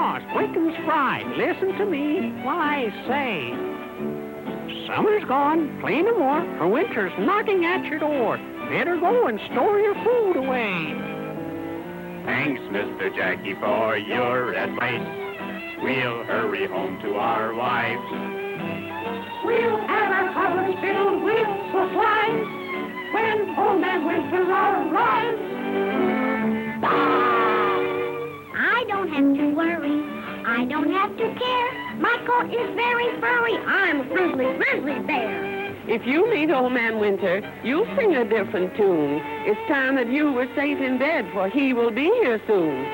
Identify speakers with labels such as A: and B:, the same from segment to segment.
A: boss, quick and spry. Listen to me while I say. Summer's gone, play no more, for winter's knocking at your door. Better go and store your food away.
B: Thanks, Mr. Jackie, for your advice. We'll hurry home to our wives.
A: We'll have our cupboards filled with supplies when old man winter arrives.
C: I don't have to worry. I don't have to care. My coat is very furry. I'm a grizzly bear.
D: If you meet Old Man Winter, you'll sing a different tune. It's time that you were safe in bed, for he will be here soon.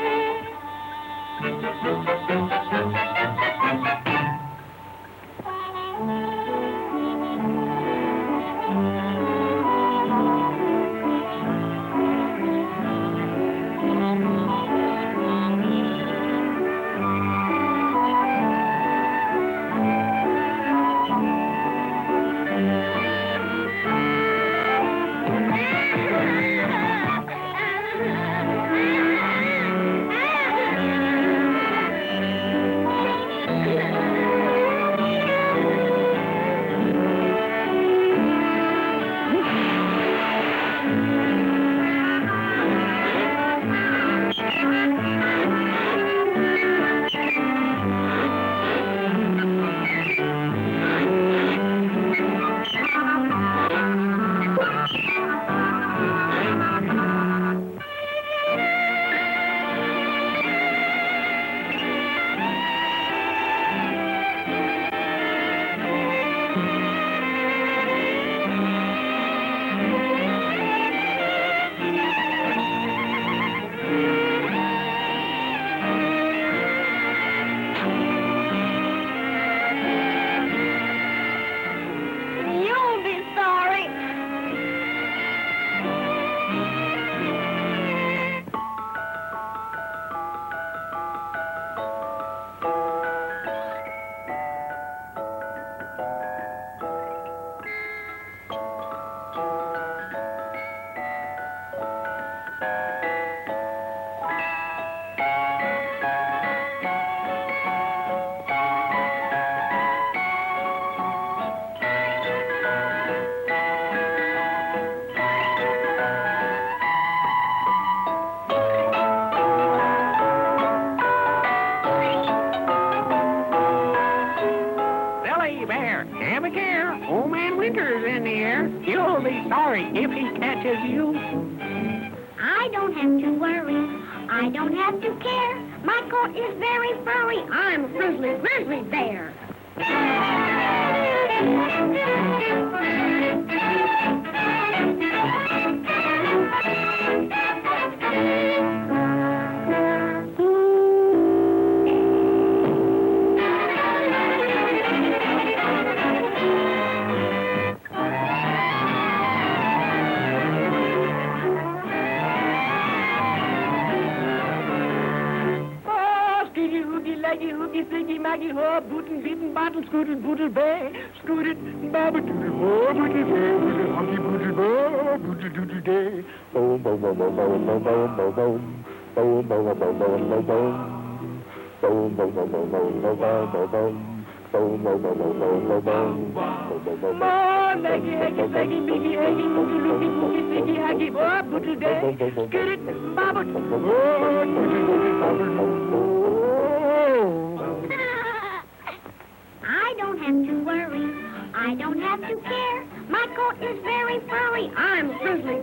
A: Have a care, Old Man Winter's in the air. You'll be sorry if he catches you.
C: I don't have to worry. I don't have to care. My coat is very furry. I'm a grizzly bear.
A: Siggy, Maggie, ho, bootin', beatin', bottle, scootin', boodle, bay, scootin', babba, doodle, ho, bootle, bay, boodle, honky, boodle, bo, boodle, doodle, day. Boom, boom, boom, boom, boom, boom, boom, boom, boom. Boom, boom, boom, boom, boom, boom, boom. Boom, boom, boom, boom, boom, boom, boom, boom. Boom, boom, boom, boom, boom, boom, boom. More, Maggie, Haggy, Saggy, Biggie, Haggy, Moogie, Loogie, Moogie, Siggy, Haggy, ho, boodle, day, skid it, babba, ho, boodle, doodle, babble,
C: I don't have to worry. I don't have to care. My coat is very furry. I'm a grizzly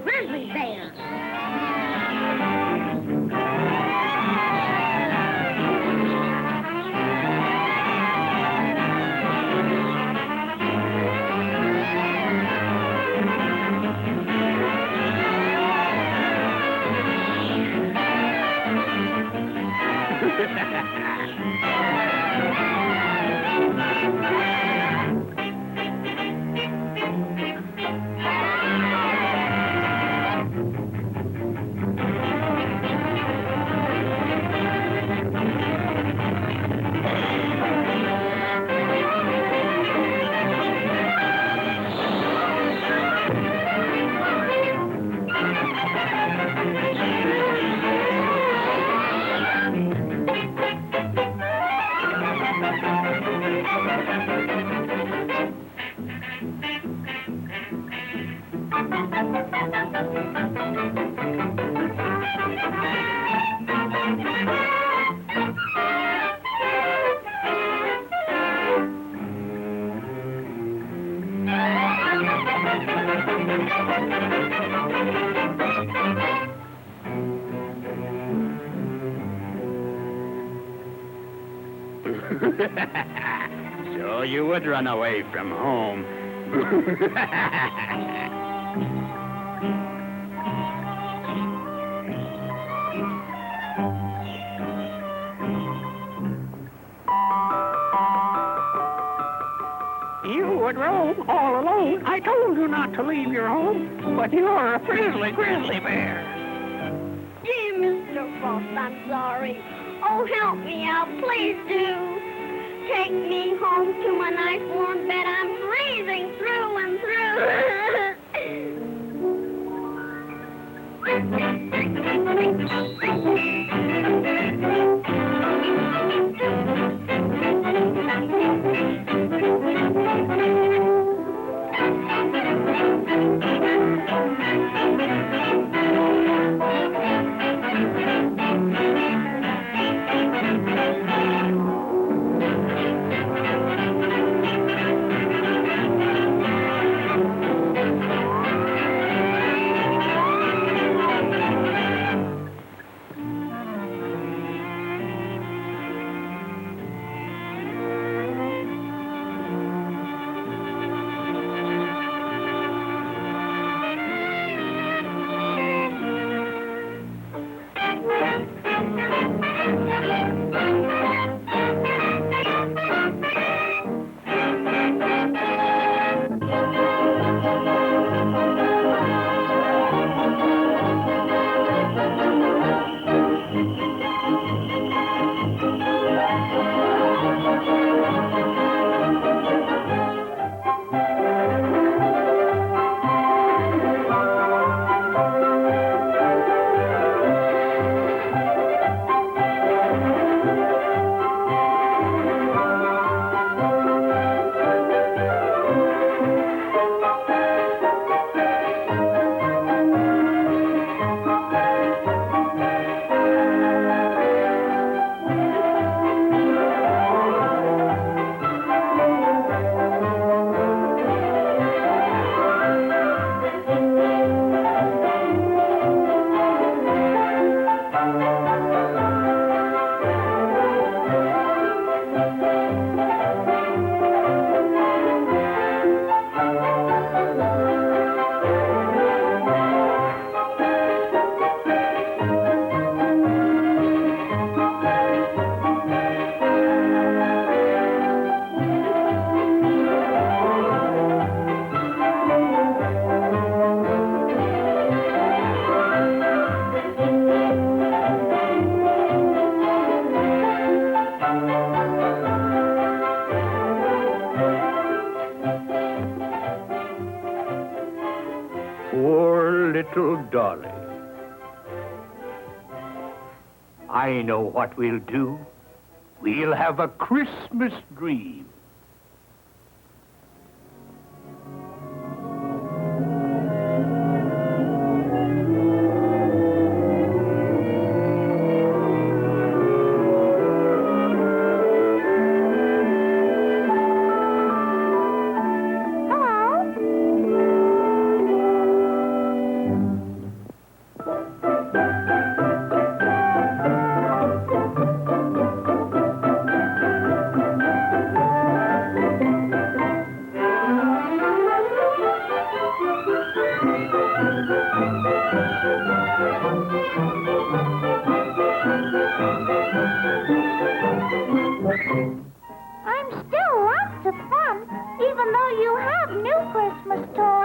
C: bear.
B: So you would run away from home.
A: You would roam all alone. I told you not to leave your home, but you're a friendly grizzly bear.
C: Dear Mr. Frost, I'm sorry. Oh, help me out, please do. Take me home to my nice warm bed. I'm freezing through and
A: Poor little Dolly. I know what we'll do. We'll have a Christmas dream.
C: I'm still lots of fun, even though you have new Christmas toy.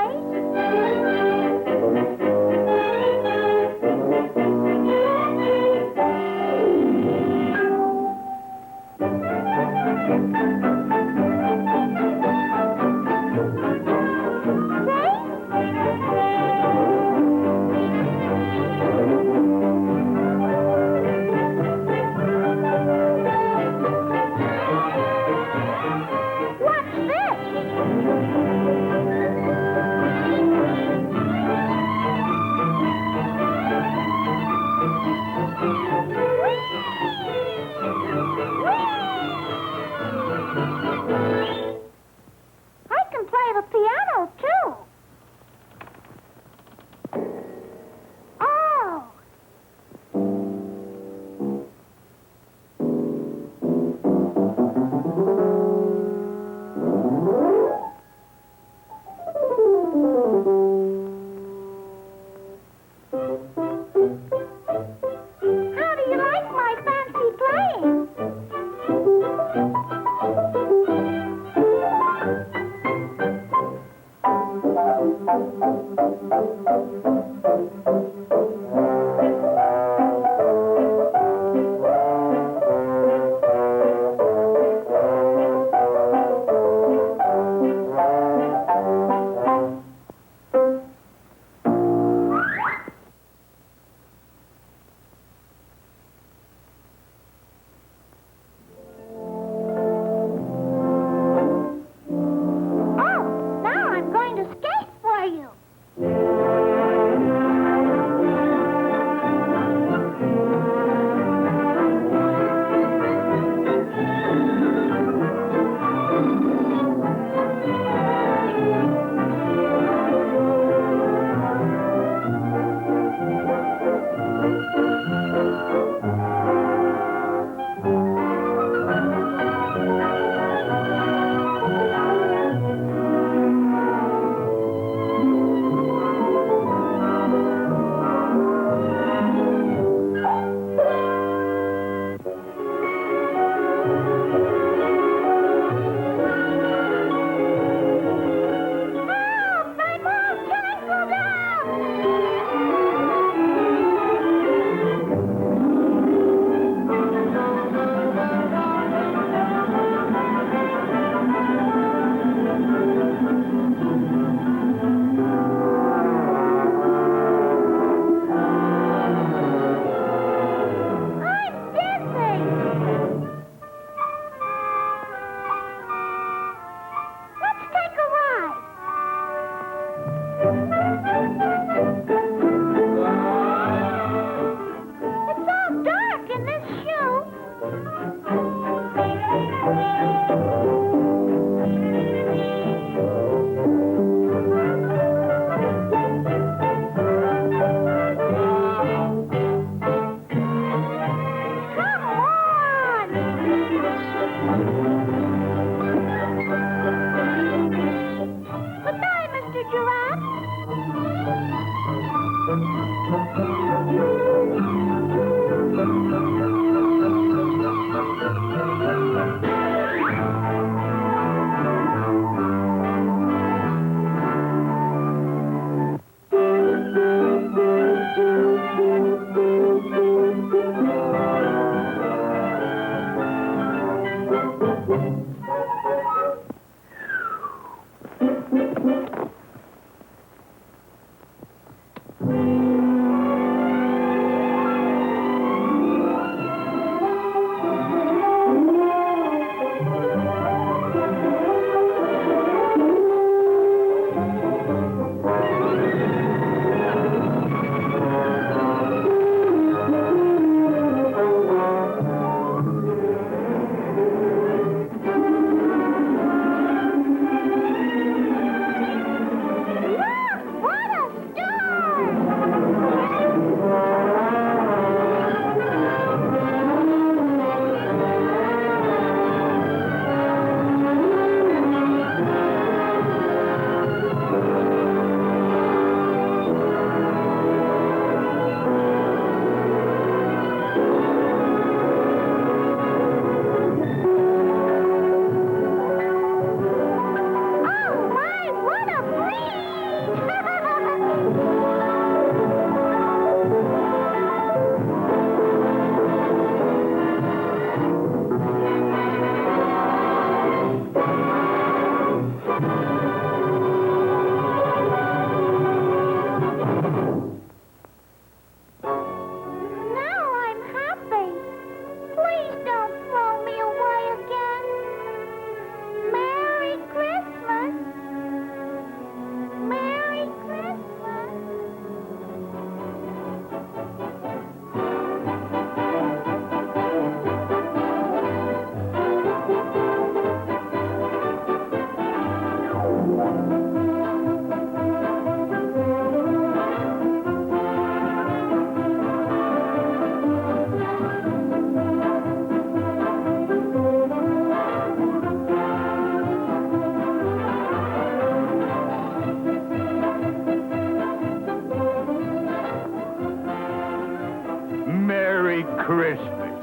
A: Merry Christmas.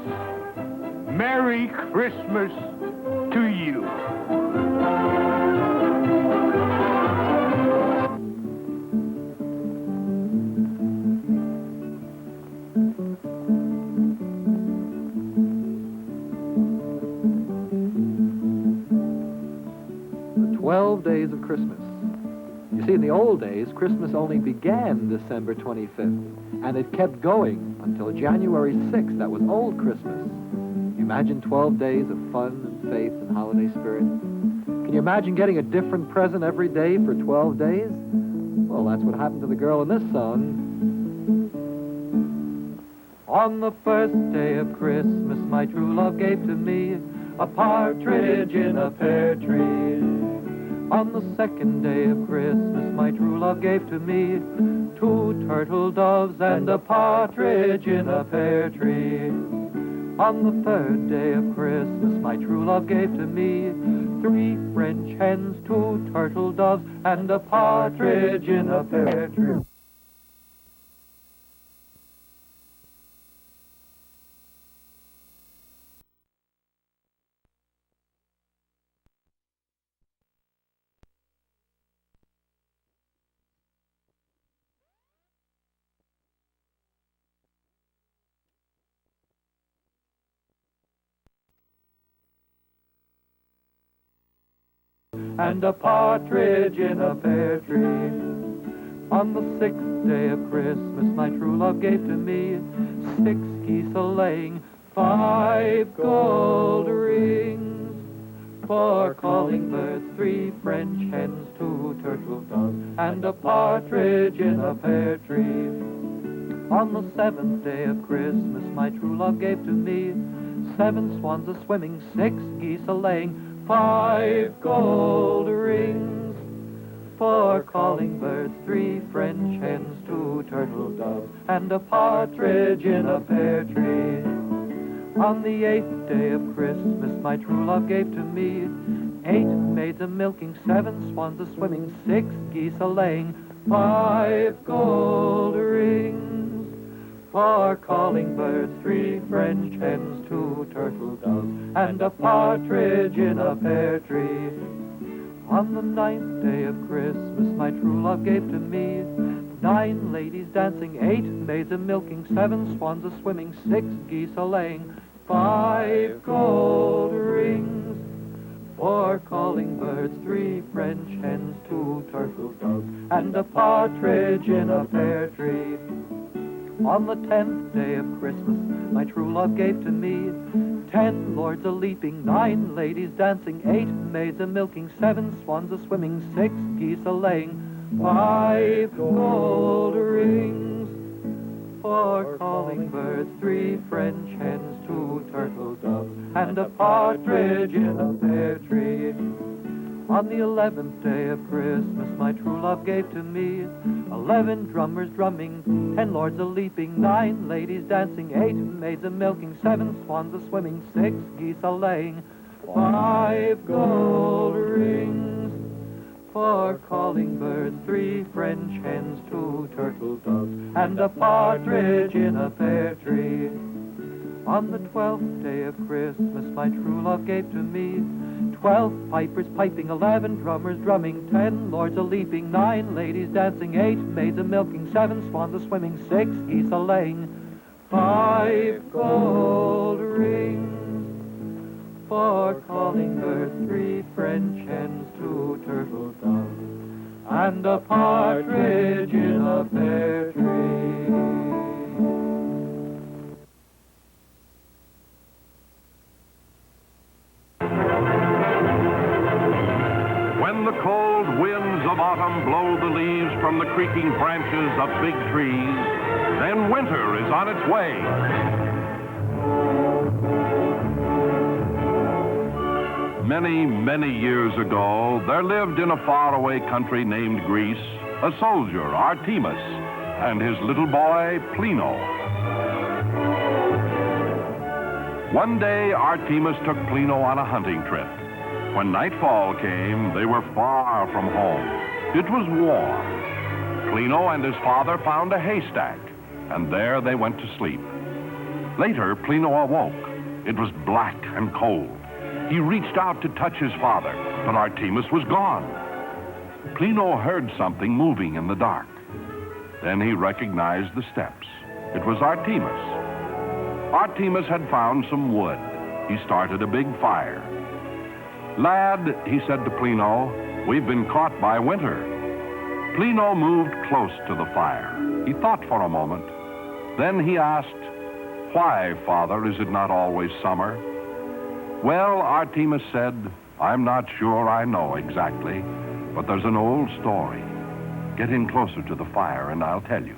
A: Merry Christmas to you.
E: The 12 days of Christmas. You see, in the old days, Christmas only began December 25th, and it kept going until January 6th. That was old Christmas. Imagine 12 days of fun and faith and holiday spirit. Can you imagine getting a different present every day for 12 days? Well, that's what happened to the girl in this song. On the first day of Christmas, my true love gave to me a partridge in a pear tree. On the second day of Christmas, my true love gave to me 2 turtle doves and a partridge in a pear tree. On the third day of Christmas, my true love gave to me 3 French hens, 2 turtle doves, and a partridge in a pear tree. And a partridge in a pear tree. On the 6th day of Christmas, my true love gave to me 6 geese a-laying, 5 gold rings, 4 calling birds, 3 French hens, 2 turtle doves, and a partridge in a pear tree. On the 7th day of Christmas, my true love gave to me 7 swans a-swimming, 6 geese a-laying, 5 gold rings, 4 calling birds, 3 French hens, 2 turtle doves, and a partridge in a pear tree. On the 8th day of Christmas, my true love gave to me 8 maids a-milking, 7 swans a-swimming, 6 geese a-laying, 5 gold rings, 4 calling birds, 3 French hens, 2 turtle doves, and a partridge in a pear tree. On the 9th day of Christmas, my true love gave to me 9 ladies dancing, 8 maids a-milking, 7 swans a-swimming, 6 geese a-laying, 5 gold rings, 4 calling birds, 3 French hens, 2 turtle doves, and a partridge in a pear tree. On the 10th day of Christmas, my true love gave to me 10 lords a-leaping, 9 ladies dancing, 8 maids a-milking, 7 swans a-swimming, 6 geese a-laying, 5 gold rings, 4 calling birds, 3 French hens, 2 turtle doves, and a partridge in a pear tree. On the 11th day of Christmas, my true love gave to me 11 drummers drumming, 10 lords a-leaping, 9 ladies dancing, 8 maids a-milking, 7 swans a-swimming, 6 geese a-laying, 5 gold rings, 4 calling birds, 3 French hens, 2 turtle doves, and a partridge in a pear tree. On the 12th day of Christmas, my true love gave to me 12 pipers piping, 11 drummers drumming, 10 lords a-leaping, 9 ladies dancing, 8 maids a-milking, 7 swans a-swimming, 6 geese a-laying, 5 gold rings, 4 calling birds, 3 French hens, 2 turtle doves, and a partridge in a pear tree.
F: When the cold winds of autumn blow the leaves from the creaking branches of big trees, then winter is on its way. Many, many years ago, there lived in a faraway country named Greece a soldier, Artemis, and his little boy, Plino. One day, Artemis took Plino on a hunting trip. When nightfall came, they were far from home. It was warm. Plino and his father found a haystack, and there they went to sleep. Later, Plino awoke. It was black and cold. He reached out to touch his father, but Artemis was gone. Plino heard something moving in the dark. Then he recognized the steps. It was Artemis. Artemis had found some wood. He started a big fire. "Lad," he said to Plino, "we've been caught by winter." Plino moved close to the fire. He thought for a moment. Then he asked, "Why, Father, is it not always summer?" "Well," Artemis said, "I'm not sure I know exactly, but there's an old story. Get in closer to the fire and I'll tell you."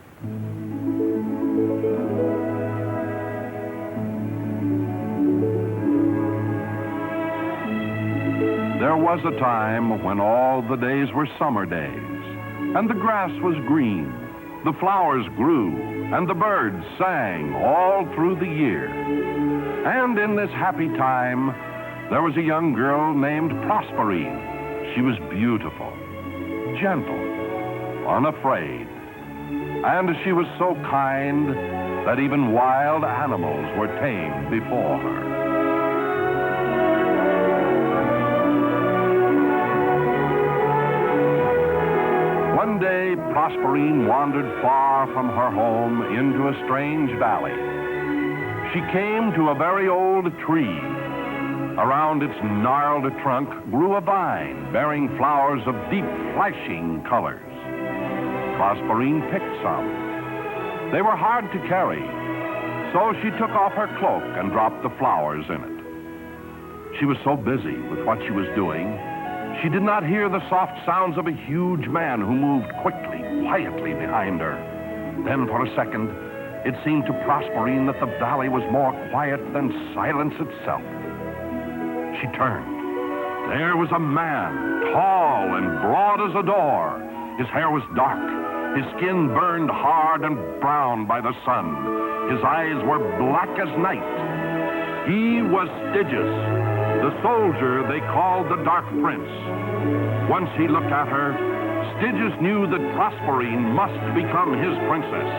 F: There was a time when all the days were summer days, and the grass was green, the flowers grew, and the birds sang all through the year. And in this happy time, there was a young girl named Prosperine. She was beautiful, gentle, unafraid, and she was so kind that even wild animals were tamed before her. One day, Prosperine wandered far from her home into a strange valley. She came to a very old tree. Around its gnarled trunk grew a vine bearing flowers of deep, flashing colors. Prosperine picked some. They were hard to carry, so she took off her cloak and dropped the flowers in it. She was so busy with what she was doing, she did not hear the soft sounds of a huge man who moved quickly, quietly behind her. Then for a second, it seemed to Prosperine that the valley was more quiet than silence itself. She turned. There was a man, tall and broad as a door. His hair was dark. His skin burned hard and brown by the sun. His eyes were black as night. He was Stygius, the soldier they called the Dark Prince. Once he looked at her, Stygius knew that Prosperine must become his princess.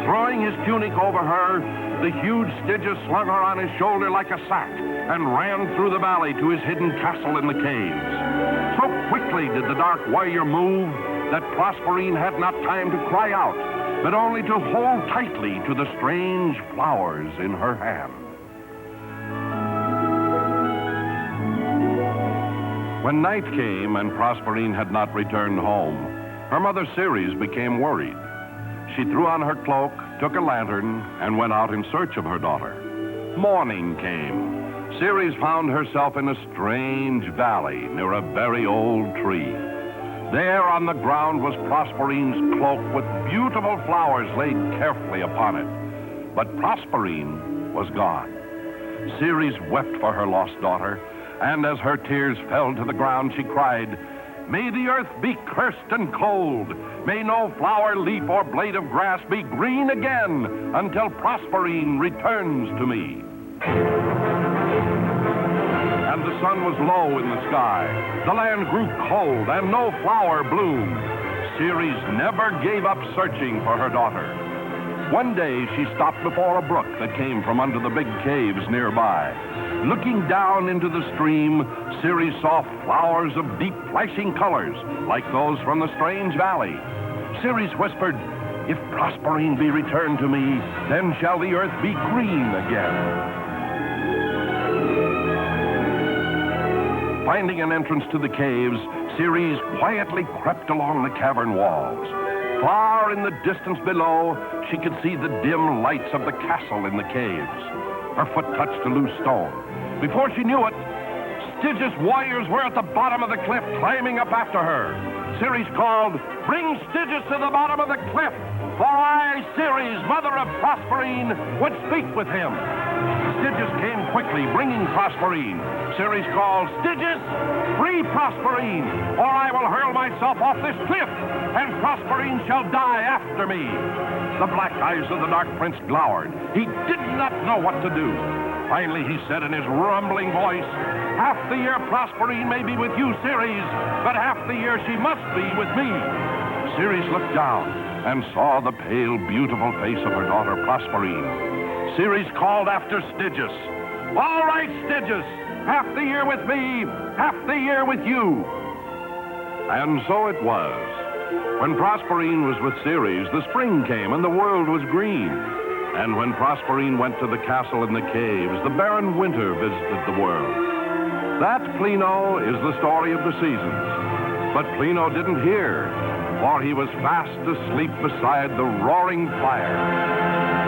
F: Throwing his tunic over her, the huge Stygius slung her on his shoulder like a sack and ran through the valley to his hidden castle in the caves. So quickly did the dark warrior move that Prosperine had not time to cry out, but only to hold tightly to the strange flowers in her hand. When night came and Prosperine had not returned home, her mother Ceres became worried. She threw on her cloak, took a lantern, and went out in search of her daughter. Morning came. Ceres found herself in a strange valley near a very old tree. There on the ground was Prosperine's cloak with beautiful flowers laid carefully upon it. But Prosperine was gone. Ceres wept for her lost daughter, and as her tears fell to the ground, she cried, "May the earth be cursed and cold. May no flower, leaf, or blade of grass be green again until Prosperine returns to me." And the sun was low in the sky. The land grew cold, and no flower bloomed. Ceres never gave up searching for her daughter. One day, she stopped before a brook that came from under the big caves nearby. Looking down into the stream, Ceres saw flowers of deep, flashing colors, like those from the strange valley. Ceres whispered, "If Prosperine be returned to me, then shall the earth be green again." Finding an entrance to the caves, Ceres quietly crept along the cavern walls. Far in the distance below, she could see the dim lights of the castle in the caves. Her foot touched a loose stone. Before she knew it, Stygius warriors were at the bottom of the cliff, climbing up after her. Ceres called, "Bring Stygius to the bottom of the cliff, for I, Ceres, mother of Prosperine, would speak with him." Stygius came quickly, bringing Prosperine. Ceres called, "Stygius, free Prosperine, or I will hurl myself off this cliff, and Prosperine shall die after me." The black eyes of the Dark Prince glowered. He did not know what to do. Finally, he said in his rumbling voice, "Half the year Prosperine may be with you, Ceres, but half the year she must be with me." Ceres looked down and saw the pale, beautiful face of her daughter Prosperine. Ceres called after Stygius, "All right, Stygius, half the year with me, half the year with you." And so it was. When Prosperine was with Ceres, the spring came and the world was green. And when Prosperine went to the castle in the caves, the barren winter visited the world. That, Plino, is the story of the seasons. But Plino didn't hear, for he was fast asleep beside the roaring fire.